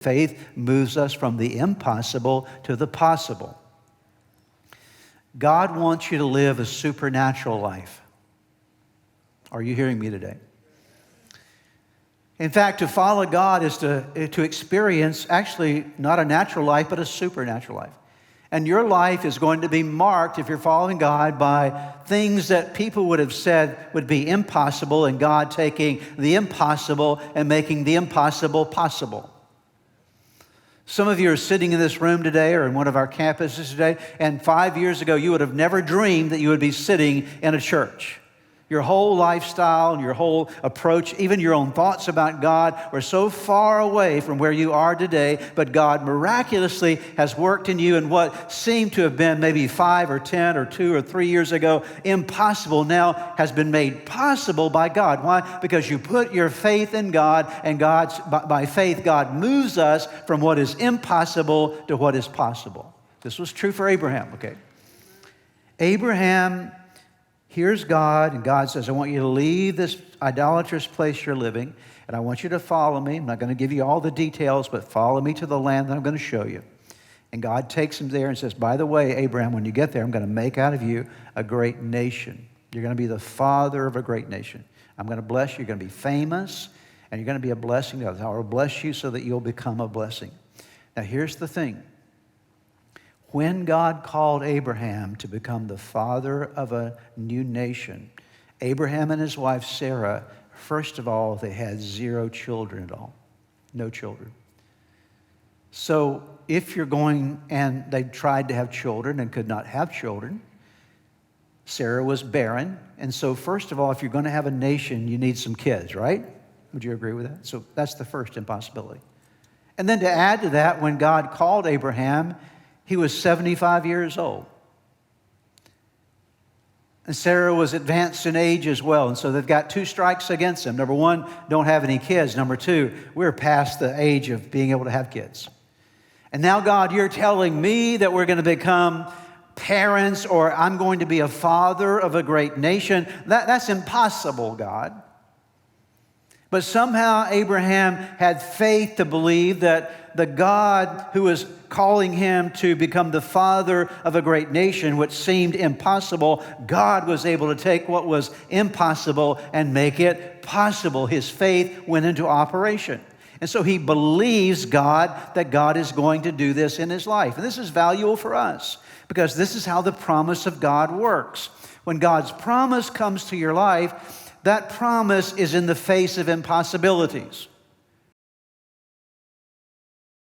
Faith moves us from the impossible to the possible. God wants you to live a supernatural life. Are you hearing me today? In fact, to follow God is to experience actually not a natural life, but a supernatural life. And your life is going to be marked, if you're following God, by things that people would have said would be impossible, and God taking the impossible and making the impossible possible. Some of you are sitting in this room today or in one of our campuses today, and 5 years ago you would have never dreamed that you would be sitting in a church. Your whole lifestyle and your whole approach, even your own thoughts about God, were so far away from where you are today, but God miraculously has worked in you, and what seemed to have been maybe 5 or 10 or 2 or 3 years ago impossible now has been made possible by God. Why? Because you put your faith in God, and by faith God moves us from what is impossible to what is possible. This was true for Abraham, okay? Abraham here's God, and God says, I want you to leave this idolatrous place you're living, and I want you to follow me. I'm not going to give you all the details, but follow me to the land that I'm going to show you. And God takes him there and says, by the way, Abraham, when you get there, I'm going to make out of you a great nation. You're going to be the father of a great nation. I'm going to bless you. You're going to be famous, and you're going to be a blessing to others. I will bless you so that you'll become a blessing. Now, here's the thing. When God called Abraham to become the father of a new nation, Abraham and his wife Sarah, first of all, they had 0 children at all. No children. So if you're going, and they tried to have children and could not have children, Sarah was barren. And so first of all, if you're going to have a nation, you need some kids, right? Would you agree with that? So that's the first impossibility. And then to add to that, when God called Abraham, he was 75 years old. And Sarah was advanced in age as well. And so they've got 2 strikes against them. Number 1, don't have any kids. Number 2, we're past the age of being able to have kids. And now, God, you're telling me that we're going to become parents, or I'm going to be a father of a great nation. That's impossible, God. But somehow Abraham had faith to believe that the God who was calling him to become the father of a great nation, which seemed impossible, God was able to take what was impossible and make it possible. His faith went into operation. And so he believes God, that God is going to do this in his life. And this is valuable for us, because this is how the promise of God works. When God's promise comes to your life, that promise is in the face of impossibilities.